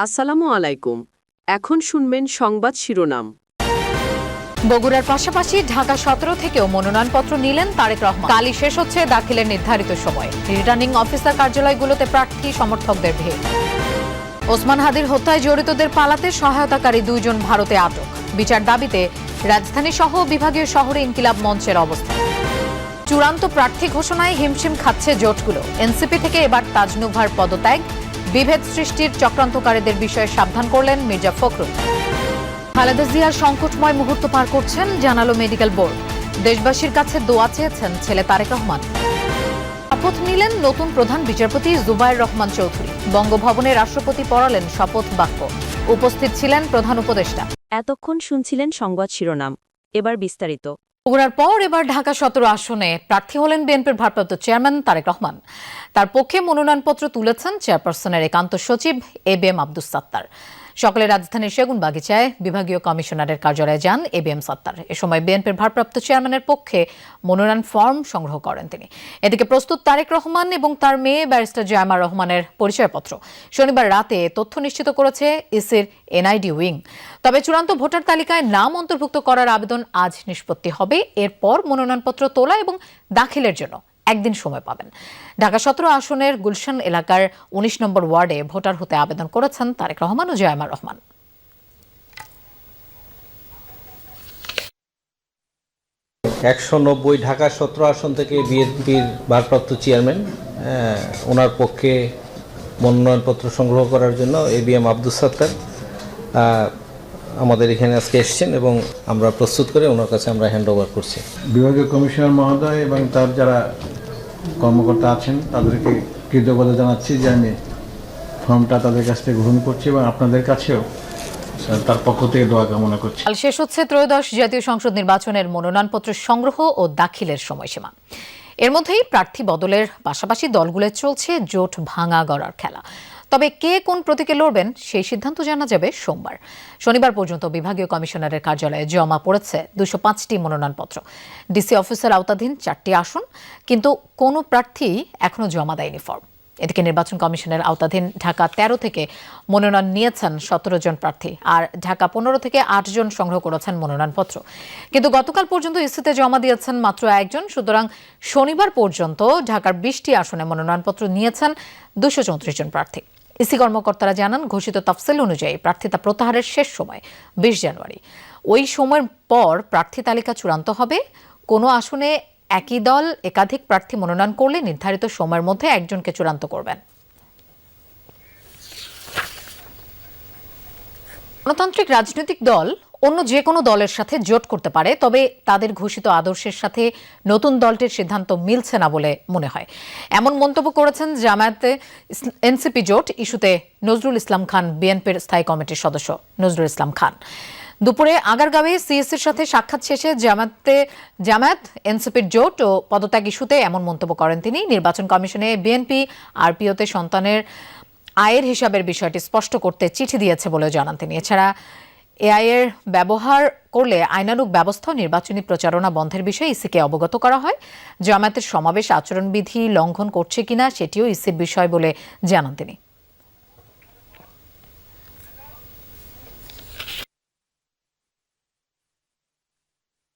আসসালামু আলাইকুম। এখন শুনবেন সংবাদ শিরোনাম। বগুড়ার পাশাপাশি ঢাকা 17 থেকেও মনোনয়নপত্র নিলেন তারেক রহমান। কালই শেষ হচ্ছে দাখিলের নির্ধারিত সময়। রিটার্নিং অফিসার কার্যালয়গুলোতে প্রার্থী সমর্থকদের ভিড়। ওসমান হাদির হত্যায় জড়িতদের পালাতে সহায়তাকারী 2 জন ভারতে আটক। বিচার দাবিতে রাজধানী সহ বিভাগীয় শহরে ইনকিলাব মঞ্চের অবস্থান। চূড়ান্ত প্রার্থী ঘোষণায় হিমশিম খাচ্ছে জোটগুলো। এনসিপি থেকে এবার তাজনুভার পদত্যাগ, বিভেদ সৃষ্টির চক্রান্তকারীদের বিষয়ে সাবধান করলেন মির্জা ফখরুল। খালেদা জিয়ার সংকটময় মুহূর্ত পার করছেন জানালো মেডিকেল বোর্ড। দেশবাসীর কাছে দোয়া চেয়েছেন ছেলে তারেক রহমান। শপথ নিলেন নতুন প্রধান বিচারপতি জুবায়ের রহমান চৌধুরী। বঙ্গভবনে রাষ্ট্রপতি পড়ালেন শপথ বাক্য। উপস্থিত ছিলেন প্রধান উপদেষ্টা। এতক্ষণ শুনছিলেন সংবাদ শিরোনাম, এবার বিস্তারিত। বগুড়ার পর এবার ঢাকা 17 আসনে প্রার্থী হলেন বিএনপির ভারপ্রাপ্ত চেয়ারম্যান তারেক রহমান। তার পক্ষে মনোনয়নপত্র তুলেছেন চেয়ারপারসনের একান্ত সচিব এবিএম আব্দুস সাত্তার। সকালে রাজধানীর সেগুনবাগিচায় বিভাগীয় কমিশনারের কার্যালয়ে যান এবিএম সাত্তার। এ সময় বিএনপির ভারপ্রাপ্ত চেয়ারম্যানের পক্ষে মনোনয়ন ফর্ম সংগ্রহ করেন তিনি। এদিকে প্রস্তুত তারেক রহমান এবং তার মেয়ে ব্যারিস্টার জায়মা রহমানের পরিচয়পত্র শনিবার রাতে তথ্য নিশ্চিত করেছে ইসির এনআইডি উইং। তবে চূড়ান্ত ভোটার তালিকায় নাম অন্তর্ভুক্ত করার আবেদন আজ নিষ্পত্তি হবে। এরপর মনোনয়নপত্র তোলা এবং দাখিলের জন্য একদিন সময় পাবেন। ঢাকা 17 আসনের গুলশান এলাকার 19 নম্বর ওয়ার্ডে ভোটার হতে আবেদন করেছেন তারেক রহমান ও জায়মা রহমান। 190 ঢাকা 17 আসন থেকে বিএনপির ভারপ্রাপ্ত চেয়ারম্যান ওনার পক্ষে মনোনয়নপত্র সংগ্রহ করার জন্য এবিএম আব্দুস সাত্তার আমাদের এখানে আজকে এসেছেন এবং আমরা প্রস্তুত করে ওনার কাছে আমরা হ্যান্ড ওভার করছি। বিভাগীয় কমিশনার মহোদয় এবং তার যারা কর্মকর্তা আছেন তাদেরকে কৃতজ্ঞতা জানাচ্ছি যে আমি ফর্মটা তাদের কাছ থেকে গ্রহণ করছি এবং আপনাদের কাছেও তার পক্ষ থেকে দোয়া কামনা করছি। কাল শেষ হচ্ছে ত্রয়োদশ জাতীয় সংসদ নির্বাচনের মনোনয়নপত্র সংগ্রহ ও দাখিলের সময়সীমা। এর মধ্যেই প্রার্থী বদলের পাশাপাশি দলগুলোর চলছে জোট ভাঙা গড়ার খেলা। তবে কে কোন প্রতীকে লড়বেন সেই সিদ্ধান্ত জানা যাবে সোমবার। শনিবার পর্যন্ত বিভাগীয় কমিশনারের কার্যালয়ে জমা পড়েছে 205টি মনোনয়নপত্র। ডিসি অফিসের আওতাধীন 4টি আসন, কিন্তু কোনো প্রার্থী এখনো জমা দেয়নি ফর্ম। এদিকে নির্বাচন কমিশনের আওতাধীন ঢাকা 13 থেকে মনোনয়ন নিয়েছেন 17 জন প্রার্থী, আর ঢাকা 15 থেকে 8 জন সংগ্রহ করেছেন মনোনয়নপত্র। কিন্তু গতকাল পর্যন্ত ইসিতে জমা দিয়েছেন মাত্র 1 জন। সুতরাং শনিবার পর্যন্ত ঢাকার 20টি আসনে মনোনয়নপত্র নিয়েছেন 234 জন প্রার্থী। ইসি কর্মকর্তারা জানান, ঘোষিত তফসিল অনুযায়ী প্রার্থিতা প্রত্যাহারের শেষ সময় 20 জানুয়ারি। ওই সময়ের পর প্রার্থী তালিকা চূড়ান্ত হবে। কোনো আসনে একই দল একাধিক প্রার্থী মনোনয়ন করলে নির্ধারিত সময়ের মধ্যে একজনকে চূড়ান্ত করবেন। গণতান্ত্রিক রাজনৈতিক দল অন্য যে কোনো দলের সাথে জোট করতে পারে, তবে তাদের ঘোষিত আদর্শের সাথে নতুন দলটির সিদ্ধান্ত মিলছে না বলে মনে হয়। এমন মন্তব্য করেছেন জামায়াতে এনসিপি জোট ইস্যুতে নজরুল ইসলাম খান, বিএনপির স্থায়ী কমিটির সদস্য নজরুল ইসলাম খান। দুপুরে আগারগাঁওয়ে সিএসির সাথে সাক্ষাৎ শেষে জামায়াত এনসিপির জোট ও পদত্যাগ ইস্যুতে এমন মন্তব্য করেন তিনি। নির্বাচন কমিশনে বিএনপি আরপিওতে সন্তানের আয়ের হিসাবের বিষয়টি স্পষ্ট করতে চিঠি দিয়েছে বলেও জানান তিনি। এছাড়া এআইয়ের ব্যবহার করলে আইনানুগ ব্যবস্থা নির্বাচনী প্রচারণা বন্ধের বিষয়ে ইসিকে অবগত করা হয়। জামায়াতের সমাবেশ আচরণবিধি লঙ্ঘন করছে কিনা সেটিও ইসির বিষয় বলে জানান তিনি।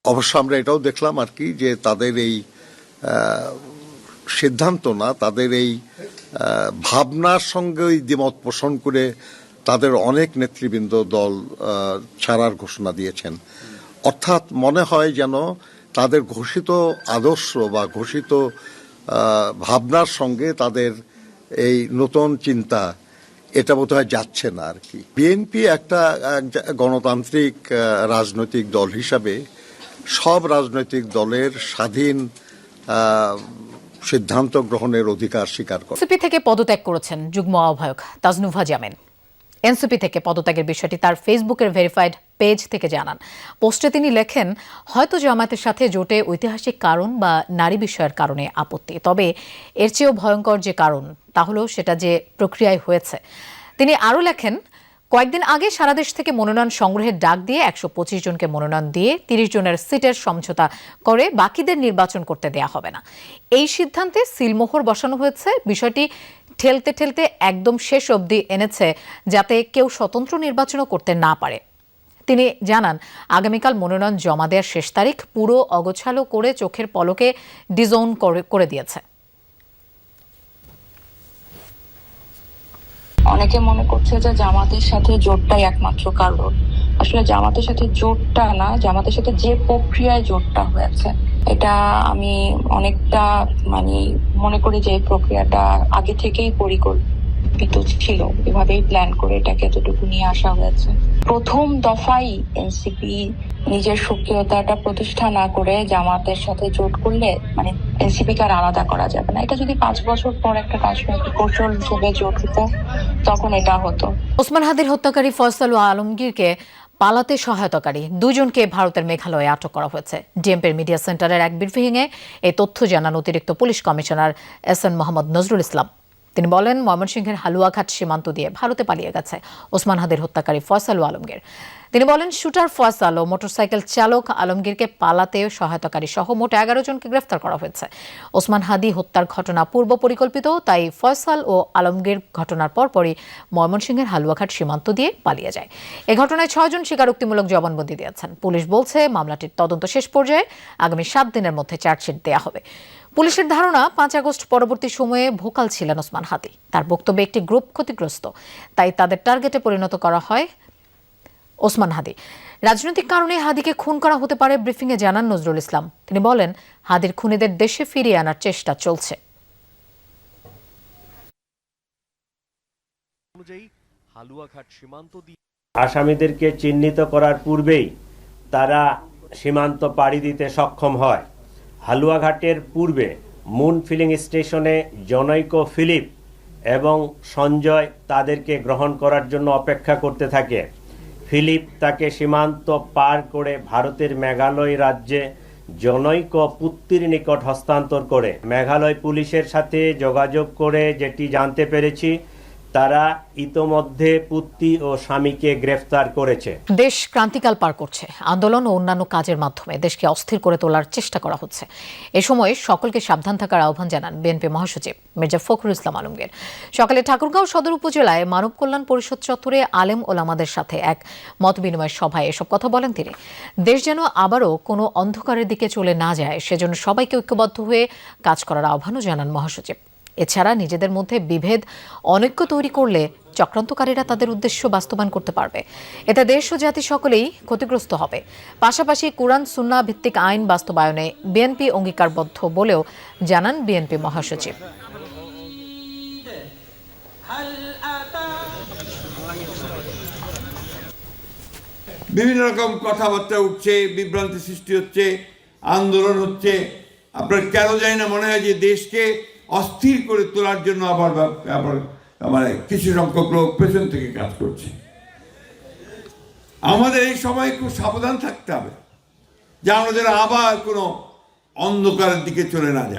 অবশ্য আমরা এটাও দেখলাম আর কি, যে তাদের এই সিদ্ধান্ত না, তাদের এই ভাবনার সঙ্গে দ্বিমত পোষণ করে তাদের অনেক নেতৃবৃন্দ দল ছাড়ার ঘোষণা দিয়েছেন। অর্থাৎ মনে হয় যেন তাদের ঘোষিত আদর্শ বা ঘোষিত ভাবনার সঙ্গে তাদের এই নতুন চিন্তা এটা বোধহয় যাচ্ছে না আর কি। বিএনপি একটা গণতান্ত্রিক রাজনৈতিক দল হিসাবে সব রাজনৈতিক দলের স্বাধীন সিদ্ধান্ত গ্রহণের অধিকার স্বীকার করে। এনসিপি থেকে পদত্যাগ করেছেন যুগ্ম আহ্বায়ক তাজনুভা জামিন। এনসিপি থেকে পদত্যাগের বিষয়টি তার ফেসবুকের ভেরিফাইড পেজ থেকে জানান। পোস্টে তিনি লেখেন, হয়তো জামায়াতের সাথে জোটে ঐতিহাসিক কারণ বা নারী বিষয়ের কারণে আপত্তি, তবে এর চেয়েও ভয়ঙ্কর যে কারণ তা হলো সেটা যে প্রক্রিয়ায় হয়েছে। তিনি আরও লেখেন, কয়েকদিন আগে সারা দেশ থেকে মনোনয়ন সংগ্রহের ডাক দিয়ে 125 জনকে মনোনয়ন দিয়ে 30 জনের সিটের সমঝোতা করে বাকিদের নির্বাচন করতে দেয়া হবে না। এই সিদ্ধান্তে সিলমোহর বসানো হয়েছে। বিষয়টি ঠেলতে ঠেলতে একদম শেষ অবধি এনেছে যাতে কেউ স্বতন্ত্র নির্বাচনও করতে না পারে। তিনি জানান, আগামীকাল মনোনয়ন জমা দেওয়ার শেষ তারিখ পুরো অগোছালো করে চোখের পলকে ডিজোন করে দিয়েছে। অনেকে মনে করছে যে জামাতের সাথে জোটটাই একমাত্র কারণ। আসলে জামাতের সাথে জোটটা না, জামাতের সাথে যে প্রক্রিয়ায় জোটটা হয়েছে এটা আমি অনেকটা মনে করি যে এই প্রক্রিয়াটা আগে থেকেই পরিকল্পিত ছিল, এভাবেই প্ল্যান করে এটাকে এতটুকু নিয়ে আসা হয়েছে। প্রথম দফায় এনসিপি নিজের সক্রিয়তাটা প্রতিষ্ঠা না করে জামাতের সাথে জোট করলে এনসিপি কে আর আলাদা করা যাবে না। এটা যদি 5 বছর পর একটা রাজনৈতিক কৌশল হিসেবে জোট হতো তখন এটা হতো। ওসমান হাদির হত্যাকারী ফয়সাল আলমগীরকে পালাতে সহায়তাকারী দুজনকে ভারতের মেঘালয়ে আটক করা হয়েছে। ডিএমপির মিডিয়া সেন্টারের এক ব্রিফিংয়ে এই তথ্য জানান অতিরিক্ত police commissioner SN Mohammad Nazrul Islam. তিনি বলেন, ময়মনসিংহের হালুয়াঘাট সীমান্ত দিয়ে ভারতে পালিয়ে গেছে ওসমান হাদির হত্যাকারী ফয়সাল আলমগীর। তিনি বলেন, শুটার ফয়সাল ও মোটরসাইকেল চালক আলমগীরকে পালাতে সহায়তাকারী সহ মোট 11 জনকে গ্রেফতার করা হয়েছে। ওসমান হাদি হত্যার ঘটনা পূর্ব পরিকল্পিত, তাই ফয়সাল ও আলমগীর ঘটনার পরপরই ময়মনসিংহের হালুয়াঘাট সীমান্ত দিয়ে পালিয়ে যায়। এ ঘটনায় 6 জন স্বীকারোক্তিমূলক জবানবন্দি দিয়েছেন। পুলিশ বলছে, মামলাটির তদন্ত শেষ পর্যায়ে আগামী 7 দিনের মধ্যে চার্জশিট দেওয়া হবে। পুলিশের ধারণা, 5 আগস্ট পরবর্তী সময়ে ভোকাল ছিলেন ওসমান হাদি। তার বক্তব্যে একটি গ্রুপ ক্ষতিগ্রস্ত, তাই তাদের টার্গেটে পরিণত করা হয় ওসমান হাদি। রাজনৈতিক কারণে হাদিকে খুন করা হতে পারে ব্রিফিংয়ে জানান নজরুল ইসলাম। তিনি বলেন, হাদির খুনিদের দেশে ফিরিয়ে আনার চেষ্টা চলছে। আসামিদেরকে চিহ্নিত করার পূর্বেই তারা সীমান্ত পাড়ি দিতে সক্ষম হয়। হালুয়াঘাটের পূর্বে মুন ফিলিং স্টেশনে জনৈক ফিলিপ এবং সঞ্জয় তাদেরকে গ্রহণ করার জন্য অপেক্ষা করতে থাকে। ফিলিপ তাকে সীমান্ত পার করে ভারতের মেঘালয় রাজ্যে জনৈক পুত্তির নিকট হস্তান্তর করে। মেঘালয় পুলিশের সাথে যোগাযোগ করে যেটি জানতে পেরেছি, তারা ইতোমধ্যে পুত্তি ও স্বামীকে গ্রেফতার করেছে। দেশ ক্রান্তিকাল পার করছে। আন্দোলন ও অন্যান্য কাজের মাধ্যমে দেশকে অস্থির করে তোলার চেষ্টা করা হচ্ছে। এ সময় সকলকে সাবধান থাকার আহ্বান জানান বিএনপি মহাসচিব মির্জা ফখরুল ইসলাম আলমগীর। সকালে ঠাকুরগাঁও সদর উপজেলায় মানব কল্যাণ পরিষদ চত্বরে আলেম ওলামাদের সাথে এক মত বিনিময় সভায় এসব কথা বলেন তিনি। দেশ যেন আবারও কোনো অন্ধকারের দিকে চলে না যায়, সেজন্য সবাইকে ঐক্যবদ্ধ হয়ে কাজ করার আহ্বানও জানান মহাসচিব। এছাড়া নিজেদের মধ্যে বিভেদ অনৈক্য তৈরি করলে চক্রান্তকারীরা তাদের উদ্দেশ্য বাস্তবায়ন করতে পারবে। এতে দেশ ও জাতি সকলেই ক্ষতিগ্রস্ত হবে। পাশাপাশি কুরআন সুন্নাহ ভিত্তিক আইন বাস্তবায়নে বিএনপি অঙ্গীকারবদ্ধ বলেও জানান বিএনপি মহাসচিব। বিভিন্ন রকম কথাবার্তা উঠছে, বিভ্রান্তি সৃষ্টি হচ্ছে, আন্দোলন হচ্ছে। আপনার কেন জানি না মনে হয় যে দেশকে অস্থির করে তোলার জন্য আবার কিছু সংখ্যক লোক পেছন থেকে কাজ করছে। আমাদের এই সময় খুব সাবধান থাকতে হবে যে আমরা যেন আবার কোনো অন্ধকারের দিকে চলে না যায়।